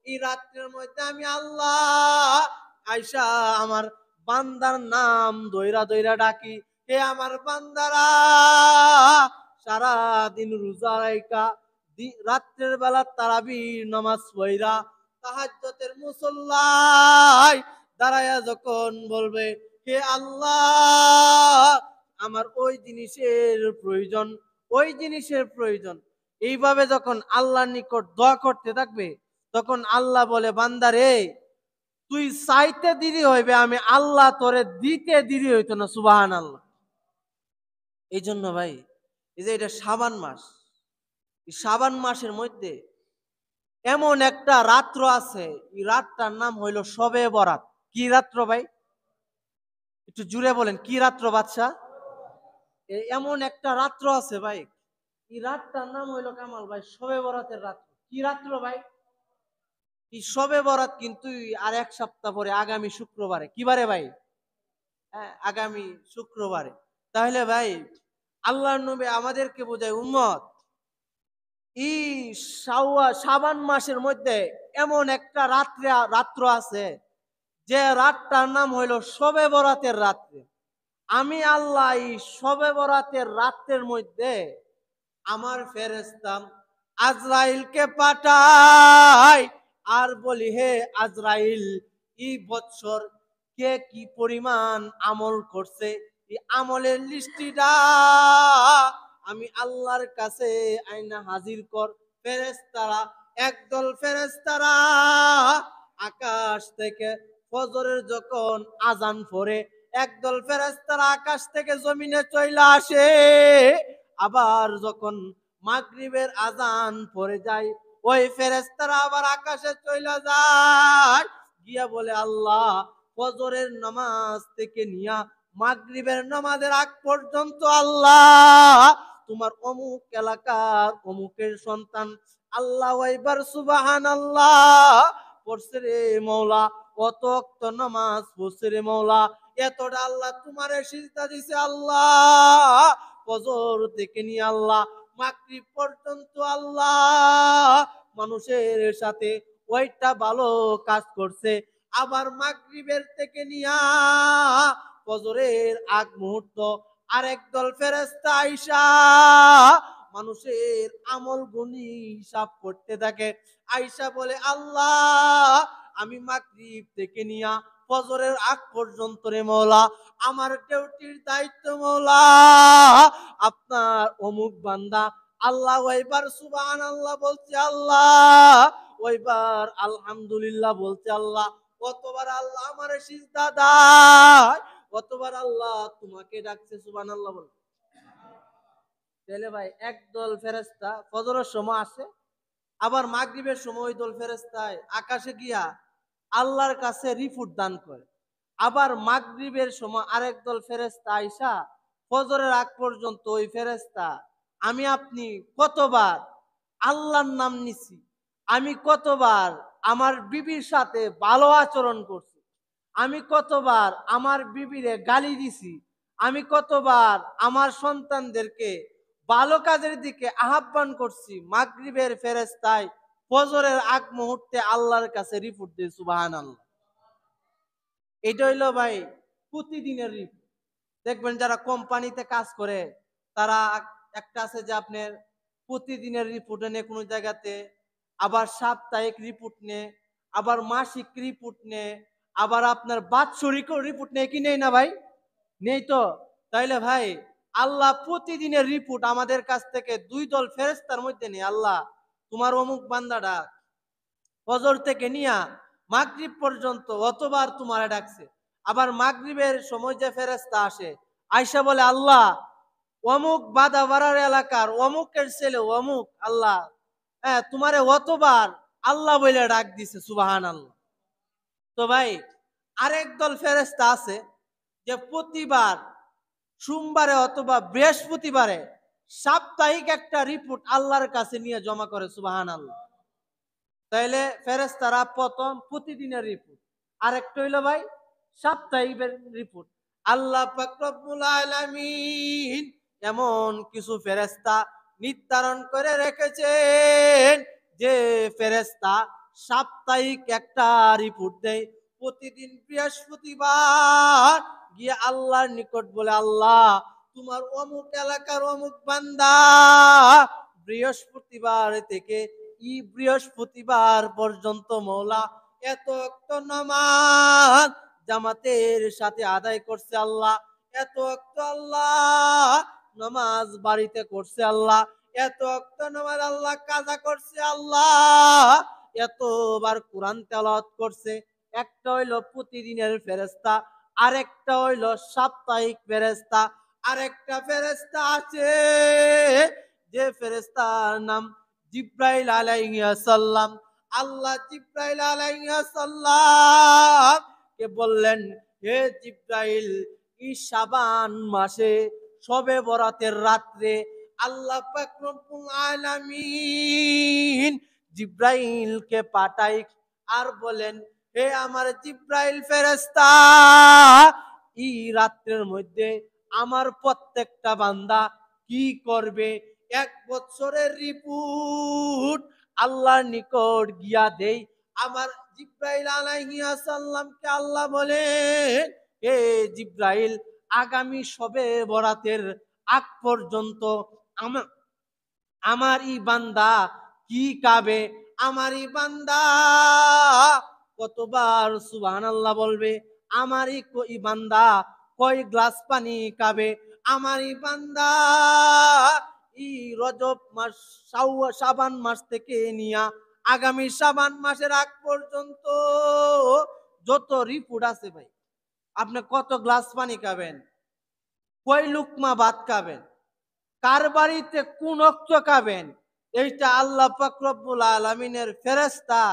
এই রাত্রের মধ্যে আমি আল্লাহ আইসা আমার বান্দার নাম দইরা দইরা ডাকি, হে আমার বান্দারা, সারা দিন রোজা রাইখা রাত্রের বেলা তারাবির নামাজ পড়া তাহাজ্জুদের মুসল্লায় দাঁড়ায়া যখন বলবে, হে আল্লাহ আমার ওই জিনিসের প্রয়োজন, ওই জিনিসের প্রয়োজন, এইভাবে যখন আল্লাহর নিকট দোয়া করতে থাকবে, তখন আল্লাহ বলে, বান্দারে তুই চাইতে দেরি হইবে, আমি আল্লাহ তোরে দিতে দেরি হইতো না। সুবহানাল্লাহ। এই জন্য ভাই, এই যে এটা শাবান মাস, এই শাবান মাসের মধ্যে এমন একটা রাত্র আছে, এই রাতটার নাম হইল শবে বরাত। কি রাত্র ভাই? একটু জুড়ে বলেন, কি রাত্র বাদশা? এমন একটা রাত্র আছে ভাই, এই রাতটার নাম হইল কামাল ভাই শবে বরাতের রাত্র। কি রাত্র ভাই? এই শবে বরাত কিন্তু আর এক সপ্তাহ পরে আগামী শুক্রবারে। কি বারে ভাই? হ্যাঁ, আগামী শুক্রবারে। তাহলে ভাই আল্লাহর নবী আমাদেরকে বোঝায়, উম্মত এই শাবান মাসের মধ্যে এমন একটা রাত্র আছে, যে রাতটার নাম হইল শবে বরাতের রাত্রে। আমি আল্লাহ এই শবে বরাতের রাত্রের মধ্যে আমার ফেরেশতা আজরাইলকে পাঠাই, আর বলি, হে আজরাইল, এই বৎসর কে কি পরিমাণ আমল করছে, এই আমলের লিস্টিটা আমি আল্লাহর কাছে আইনা হাজির কর। ফেরেশতারা, একদল ফেরেশতারা আকাশ থেকে ফজরের যখন আজান পড়ে, একদল ফেরেশতারা আকাশ থেকে জমিনে চলে আসে। আবার যখন মাগরিবের আজান পড়ে যায়, ওই ফেরেশতারা আবার আকাশে চলে যায়, গিয়া বলে, আল্লাহ ফজরের নামাজ থেকে নিয়া মাগরিবের নামাজের আগ পর্যন্ত আল্লাহ তোমার অমুক এলাকার অমুকের সন্তান আল্লাহু আকবার সুবহানাল্লাহ পড়ছে রে মওলা, কত ওয়াক্ত নামাজ পড়ছে রে মওলা, এতটা আল্লাহ তোমারে সিজদা দিছে আল্লাহ, ফজর থেকে নিয়ে আল্লাহ মাগরিব পর্যন্ত আল্লাহ মানুষের সাথে ওইটা ভালো কাজ করছে। আবার মাগরিবের থেকে নিয়া ফজরের আগ মুহূর্ত আরেক দল ফেরেশতা আইসা মানুষের আমল গুনি হিসাব করতে থাকে। আইসা বলে, আল্লাহ আমি মাগরিব থেকে নিয়া ফজরের আগ পর্যন্ত রে মওলা আমার ডিউটির দায়িত্ব মওলা আপনার অমুক বান্দা আল্লাহ ওইবার সুবহানাল্লাহ বলছে, আল্লাহ ওইবার আলহামদুলিল্লাহ বলছে, আল্লাহ কতবার আল্লাহ আমারে সিজদা দেয়, কতবার আল্লাহ তোমাকে ডাকছে। সুবহানাল্লাহ বল। তাহলে ভাই একদল ফেরেশতা ফজরের সময় আসে, আবার মাগরিবের সময় ওই দল ফেরেশতায় আকাশে গিয়া আল্লাহর কাছে রিপোর্ট দান করে। আবার মাগরিবের সময় আরেক দল ফেরেশতা আইসা ফজরের আগ পর্যন্ত ওই ফেরেশতা, আমি আপনি কতবার আল্লাহর নাম নিছি, আমি কতবার আমার বিবির সাথে ভালো আচরণ করছি, আমি কতবার আমার বিবিরে গালি দিছি, আমি কতবার আমার সন্তানদেরকে ভালো কাজের দিকে আহ্বান করছি, মাগরিবের ফেরেশতায় ফজরের আগ মুহূর্তে আল্লাহর কাছে রিপোর্ট দিয়ে। সুবহানাল্লাহ। এটা হইলো ভাই প্রতিদিনের রিপোর্ট। দেখবেন যারা কোম্পানিতে কাজ করে তারা একটা আছে যে আপনার প্রতিদিনের রিপোর্ট এনে কোনো জায়গাতে, আবার সাপ্তাহিক রিপোর্ট নে, আবার মাসিক রিপোর্ট নে, আবার আপনার বাৎসরিক রিপোর্ট নেই কি নেই না ভাই? নেই তো। তাইলে ভাই আল্লাহ প্রতিদিনের রিপোর্ট আমাদের কাছ থেকে দুই দল ফেরেশতার মধ্যে নেই, আল্লাহ তোমার অমুক বান্দাটা ফজর থেকে নিয়া মাগরিব পর্যন্ত অতবার তোমারে ডাকছে। আবার মাগরিবের সময় যে ফেরেশতা আসে আয়সা বলে, আল্লাহ অমুক বাদাবাড়ার এলাকার অমুকের ছেলে অমুক আল্লাহ, হ্যাঁ তোমারে অতবার আল্লাহ বলে ডাক দিছে। সুবহানাল্লাহ। তো ভাই আরেক দল ফেরেশতা আছে যে প্রতিবার সোমবারে অথবা বৃহস্পতিবারে সাপ্তাহিক একটা রিপোর্ট আল্লাহর কাছে নিয়ে জমা করে। সুবহানাল্লাহ। তাইলে ফেরেশতারা প্রথম প্রতিদিনের রিপোর্ট, আরেকটা হইলো ভাই সাপ্তাহিক রিপোর্ট। আল্লাহ পাক রব্বুল আলামিন এমন কিছু ফেরেশতা নির্ধারণ করে রেখেছেন যে ফেরেশতা সাপ্তাহিক একটা রিপোর্ট দেয়। প্রতিদিন বৃহস্পতিবার গিয়ে আল্লাহর নিকট বলে, আল্লাহ তোমার অমুক এলাকার অমুক বান্দা বৃহস্পতিবার থেকে বৃহস্পতিবার পর্যন্ত মওলা এত ওয়াক্ত নামাজ জামাতের সাথে আদায় করছে আল্লাহ, এত ওয়াক্ত আল্লাহ নামাজ বাড়িতে করছে আল্লাহ, এত ওয়াক্ত নামাজ আল্লাহ কাজা করছে আল্লাহ, এতবার কোরআন তেলাওয়াত করছে। একটা হইলো প্রতিদিনের ফেরেশতা, আরেকটা হইলো সাপ্তাহিক ফেরেশতা, আরেকটা ফেরেশতা আছে যে ফেরেশতার নাম জিব্রাইল আলাইহিস সালাম। আল্লাহ জিব্রাইল আলাইহিস সালাম কে বললেন, হে জিব্রাইল, এই শাবান মাসে শবে বরাতের রাত্রে আল্লাহ পাক রব্বুল আলামিন জিব্রাইলকে পাঠাই আর বলেন, হে আমার জিব্রাইল ফেরেশতা, এই রাত্রের মধ্যে আমার প্রত্যেকটা বান্দা কি করবে, 1 বছরের রিপোর্ট আল্লাহর নিকট গিয়া দেই। আমার জিব্রাইল আলাইহিস সালামকে আল্লাহ বলেন, হে জিব্রাইল, আগামী শবে বরাতের আগ পর্যন্ত আমার ই বান্দা কি খাবে, আমার ই বান্দা কতবার সুবহানাল্লাহ বলবে, আমার ই বান্দা কয় গ্লাস পানি খাবে, আমার ই বান্দা ই রজব মাস শাবান মাস থেকে নিয়া আগামী শাবান মাসের আগ পর্যন্ত যত রিপোর্ট আছে ভাই, আপনি কত গ্লাস পানি খাবেন, কয় লুকমা ভাত খাবেন, কার বাড়িতে কোন ওয়াক্ত খাবেন, এইটা আল্লাহ পাক রব্বুল আলামিনের ফেরেশতা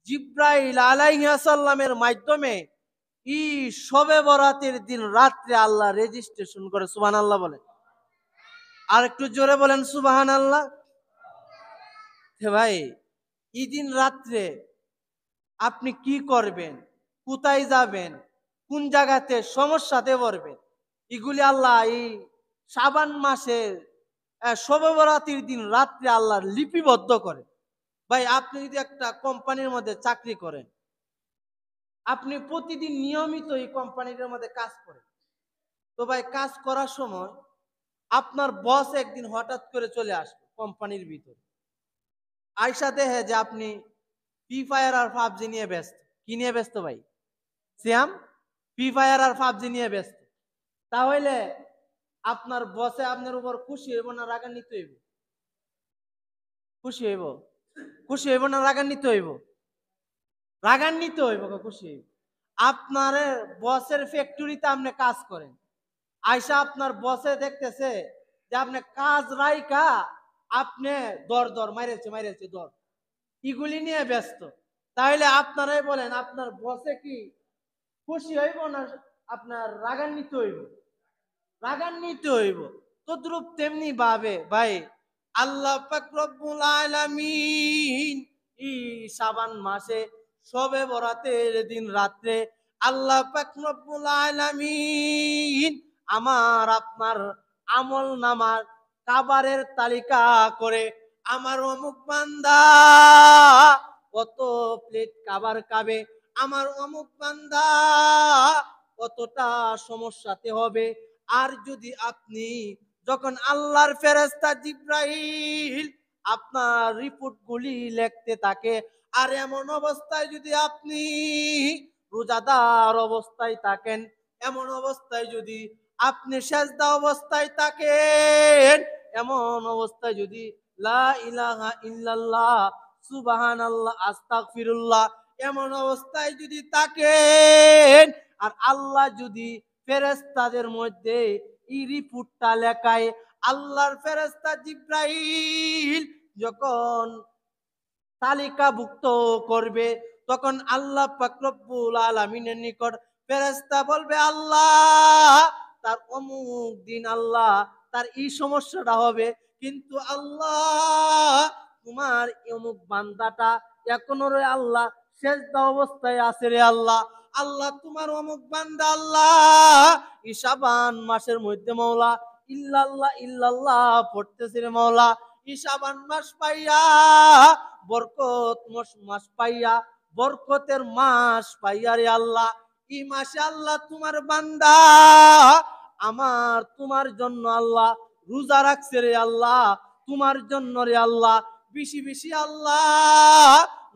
জিব্রাইল আলাইহিস সালামের মাধ্যমে ই শবে বরাতের দিন রাত্রে আল্লাহ রেজিস্ট্রেশন করে। সুবহানাল্লাহ বলেন, আর একটু জোরে বলেন সুবহানাল্লাহ। হে ভাই, এই দিন রাত্রে আপনি কি করবেন, কোথায় যাবেন, কোন জায়গাতে সমস্যাতে পড়বেন, এগুলি আল্লাহ এই শাবান মাসের শবে বরাতের দিন রাত্রে আল্লাহ লিপিবদ্ধ করে। ভাই, আপনি যদি একটা কোম্পানির মধ্যে চাকরি করেন, আপনি প্রতিদিন নিয়মিত এই কোম্পানির মধ্যে কাজ করেন, তো ভাই কাজ করার সময় আপনার বস একদিন হঠাৎ করে চলে আসবে কোম্পানির ভিতরে, আয়সা দেখে যে আপনি ফ্রি ফায়ার আর পাবজি নিয়ে ব্যস্ত। কি নিয়ে ব্যস্ত ভাই? সিয়াম, ফ্রি ফায়ার আর পাবজি নিয়ে ব্যস্ত। তাহলে আপনার বসে আপনার উপর খুশি হইব না রাগান্বিত হইব? খুশি হইব। খুশি হইব না রাগান্বিত হইব? রাগান্বিত হইব। খুশি হইব। আপনার বসের ফ্যাক্টরিতে আপনি কাজ করেন, আয়সা আপনার বসে দেখতেছে যে আপনি কাজ রাইকা আপনি দর মাইরেছে দর, এগুলি নিয়ে ব্যস্ত। তাহলে আপনারাই বলেন, আপনার বসে কি খুশি হইব না আপনার রাগান্বিত হইব? রাগান্বিত হইব। তদ্রূপ তেমনি ভাবে ভাই আল্লাহ পাক রব্বুল আলামিন এই শাবান মাসে শবে বরাতের দিন রাত্রে আল্লাহ পাক রব্বুল আলামিন আমার আপনার আমল নামার কাবারের তালিকা করে, আমার অমুক বান্দা কত প্লেট কাবার খাবে, আমার অমুক বান্দা কতটা সমস্যাতে হবে। আর যদি আপনি যখন আল্লাহর ফেরেশতা জিব্রাইল আপনার রিপোর্ট গুলি লিখতে থাকে, আর এমন অবস্থায় যদি আপনি রোজাদার অবস্থায় থাকেন, এমন অবস্থায় যদি আপনি সেজদা অবস্থায় থাকেন, এমন অবস্থায় যদি লা ইলাহা ইল্লাল্লাহ সুবহানাল্লাহ আস্তাগফিরুল্লাহ এমন অবস্থায় যদি থাকেন, আর আল্লাহ যদি ফেরেশতাদের মধ্যে এই রিপোর্টটা লেখায়, আল্লাহর ফেরেশতা জিব্রাইল যখন তালিকাভুক্ত করবে, তখন আল্লাহ পাক রব্বুল আলামিনের নিকট ফেরেশতা বলবে, আল্লাহ তার অমুক দিন আল্লাহ তার এই সমস্যাটা হবে, কিন্তু আল্লাহ তোমার অমুক বান্দাটা এখনো রে আল্লাহ সেজদা অবস্থায় আছে রে আল্লাহ, আল্লাহ তোমার অমুক বান্দা আল্লাহ এই শাবান মাসের মধ্যে মাওলা ইল্লাল্লাহ ইল্লাল্লাহ পড়তেছে রে মাওলা, ই শাবান মাস পাইয়া, বরকত মাস পাইয়া, বরকতের মাস পাইয়া রে আল্লাহ, ই মাসে আল্লাহ তোমার বান্দা আমার তোমার জন্য আল্লাহ রোজা রাখছে রে আল্লাহ, তোমার জন্য রে আল্লাহ বেশি বেশি আল্লাহ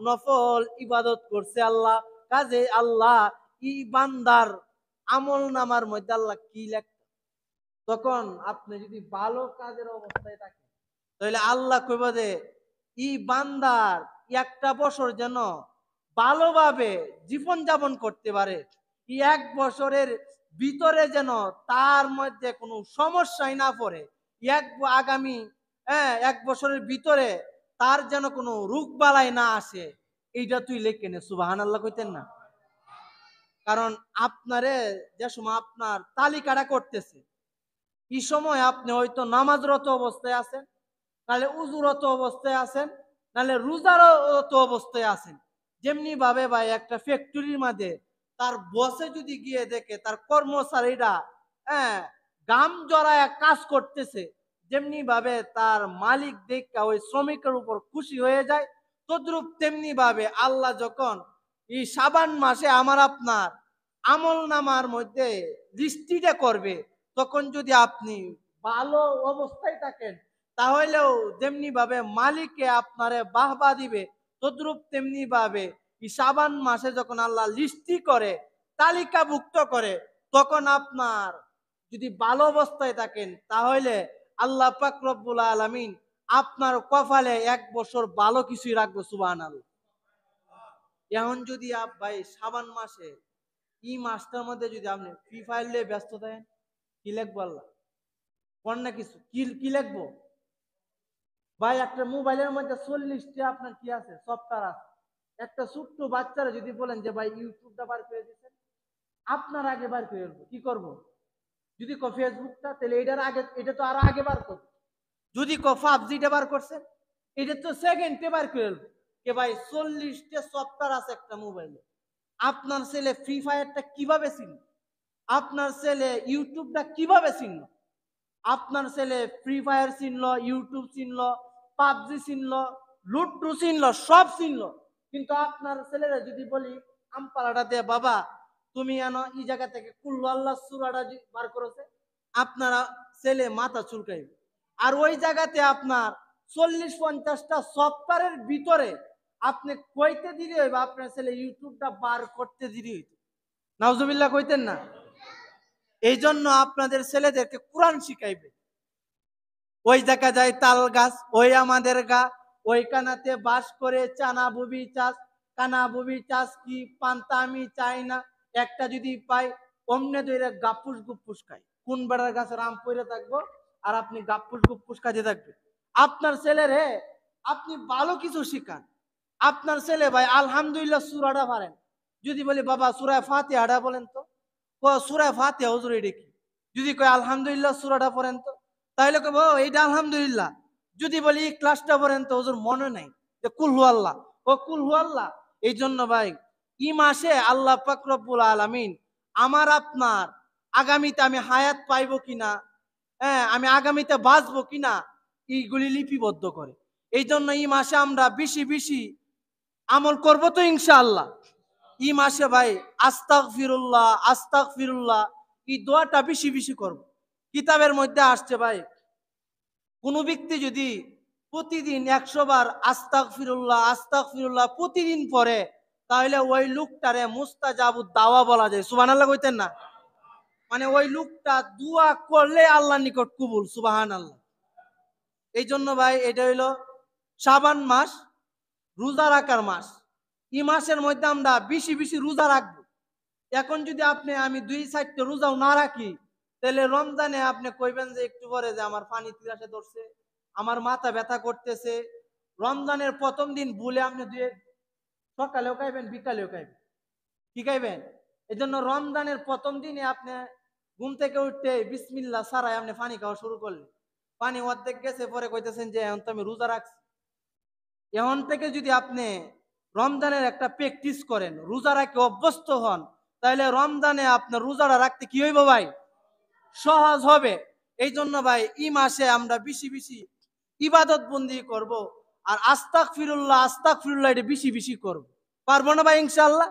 নফল ইবাদত করছে আল্লাহ। কাজে আল্লাহ ই বান্দার আমল নামার মধ্যে আল্লাহ কি লেখে, তখন আপনি যদি ভালো কাজের অবস্থায় থাকেন তাহলে আল্লাহ কইব যে ই বান্দার একটা বছর যেন ভালোভাবে জীবন যাপন করতে পারে, এই এক বছরের ভিতরে যেন তার মধ্যে কোনো সমস্যাই না পড়ে, এক আগামী এক বছরের ভিতরে তার যেন কোনো রোগ বালাই না আসে, এইটা তুই লেখে নে। সুবহানাল্লাহ কইতেন না? কারণ আপনারে যে সময় আপনার তালিকাটা করতেছে, এই সময় আপনি হয়তো নামাজরত অবস্থায় আছেন, নাহলে উজুরত অবস্থায় আছেন, নাহলে রোজারত অবস্থায় আছেন। যেমনি ভাবে ভাই একটা ফ্যাক্টরির মধ্যে তার বসে যদি গিয়ে দেখে তার কর্মচারীরা গাম জড়ায় কাজ করতেছে, যেমনি ভাবে তার মালিক দেখা ওই শ্রমিকের উপর খুশি হয়ে যায়, তদ্রুপ তেমনি ভাবে আল্লাহ যখন এই শাবান মাসে আমার আপনার আমল নামার মধ্যে দৃষ্টিটা করবে, তখন যদি আপনি ভালো অবস্থায় থাকেন তাহলেও যেমনি ভাবে মালিকে আপনারে বাহবা দিবে, তদ্রুপ তেমনি ভাবে এই শাবান মাসে যখন আল্লাহ লিস্টি করে, তালিকাভুক্ত করে, তখন আপনার যদি ভালো অবস্থায় থাকেন তাহলে আল্লাহ পাক রব্বুল আলামিন আপনার কপালে এক বছর ভালো কিছুই রাখবে। সুবহানাল্লাহ। এখন যদি ভাই শাবান মাসে এই মাসটার মধ্যে যদি আপনি ফ্রি ফায়ার নিয়ে ব্যস্ত থাকেন, কি লিখবো আল্লাহ কোন না কিছু কি লিখবো ভাই? একটা মোবাইলের মধ্যে 40টা আপনার কি আছে, সফটওয়্যার আছে। একটা ছোট্ট বাচ্চারা যদি বলেন যে ভাই ইউটিউবটা বার করে দিচ্ছেন, আপনার আগে বার করে ফেলবো। কি করব? যদি কো ফেসবুকটা, তাহলে এটার আগে, এটা তো আরো আগে বার করবো। যদি কো পাবজিটা বার করছেন, এটা তো সেকেন্ডে বার করে ফেলবো। কে ভাই 40টা সফটওয়্যার আছে একটা মোবাইলে। আপনার ছেলে ফ্রি ফায়ারটা কিভাবে চিনল? আপনার ছেলে ইউটিউবটা কিভাবে চিনল? আপনার ছেলে ফ্রি ফায়ার চিনল, ইউটিউব চিনল, পাবজি চিনল, লুডু চিনল, সব চিনল, কিন্তু আপনার ছেলেরা যদি বলি আমপালাটা দে বাবা, তুমি এনো এই জায়গা থেকে কুল্লু আল্লাহ সূরাটা বার করেছে, আপনারা ছেলে মাথা চুলকাইবে। আর ওই জায়গাতে আপনার 40-50টা সফটওয়্যারের ভিতরে আপনি কইতে দিলে হইবে আপনার ছেলে ইউটিউবটা বার করতে দিলে হইতো। নাউজুবিল্লাহ কইতেন না? এই জন্য আপনাদের ছেলেদেরকে কোরআন শিখাইবে। ওই দেখা যায় তাল গাছ, ওই আমাদের গা, ওই কানাতে বাস করে চানা বুবি চাষ, কানা বুবি চাষ কি পান্তা আমি চাই না, একটা যদি পাই অমনে ধরে গাপুস গুপুস খাই। কোন বেড়ার গাছের আম পড়ে থাকবো আর আপনি গাপুস গুপুস কাজে থাকবে? আপনার ছেলেরে আপনি ভালো কিছু শিখান। আপনার ছেলে ভাই আলহামদুলিল্লাহ সূরাটা পারেন, যদি বলি বাবা সূরা ফাতিহাটা বলেন তো, সূরা ফাতিহা হুজুর এটা কি? যদি কয় আলহামদুলিল্লাহ সূরাটা পড়েন তো, তাহলে কব এইটা আলহামদুলিল্লাহ। যদি বলি ক্লাসটা পড়েন তো, হুজুর মনে নাই যে কুল হু আল্লাহ, ও কুল হু আল্লাহ। এই জন্য ভাই এই মাসে আল্লাহ পাক রব্বুল আলামিন আমার আপনার আগামীতে আমি হায়াত পাইবো কিনা, আমি আগামীতে বাঁচবো কিনা, এইগুলি লিপিবদ্ধ করে। এই জন্য এই মাসে আমরা বেশি বেশি আমল করবো তো ইনশাআল্লাহ। এই মাসে ভাই আস্তাগফিরুল্লাহ আস্তাগফিরুল্লাহ এই দোয়াটা বেশি বেশি করব। কিতাবের মধ্যে আসছে ভাই, কোন ব্যক্তি যদি প্রতিদিন 100 বার আস্তাগফিরুল্লাহ আস্তাগফিরুল্লাহ প্রতিদিন পড়ে, তাহলে ওই লোকটারে মুস্তাজাবুদ দাওয়া বলা যায়। সুবহানাল্লাহ কইতেন না? মানে ওই লোকটা দোয়া করলে আল্লাহর নিকট কবুল। সুবহানাল্লাহ। এই জন্য ভাই এটা হইলো শাবান মাস, রোজা রাখার মাস। এই মাসের মধ্যে আমরা বেশি বেশি রোজা রাখবো। এখন যদি আপনি আমি 2-4টা রোজাও না রাখি, তাহলে রমজানে আপনি কইবেন যে একটু পরে যে আমার পানি তিরাসে ধরছে, আমার মাথা ব্যথা করতেছে। রমজানের প্রথম দিন ভুলে আপনি সকালেও খাইবেন, বিকালেও খাইবেন। কি খাইবেন? এই জন্য রমজানের প্রথম দিনে আপনি ঘুম থেকে উঠতে বিসমিল্লাহ ছাড়াই আপনি পানি খাওয়া শুরু করলেন, পানি অর্ধেক গেছে, পরে কইতেছেন যে এখন তো আমি রোজা রাখছি। এখন থেকে যদি আপনি রমজানের একটা প্র্যাকটিস করেন, রোজা রাখতে অভ্যস্ত হন, তাহলে রমজানে আপনার রোজাটা রাখতে কি হইব ভাই? সহজ হবে। এই জন্য ভাই এই মাসে আমরা বেশি বেশি ইবাদত বন্দি করব আর আস্তাগফিরুল্লাহ এটা বেশি বেশি করব। পারবো না ভাই ইনশাআল্লাহ?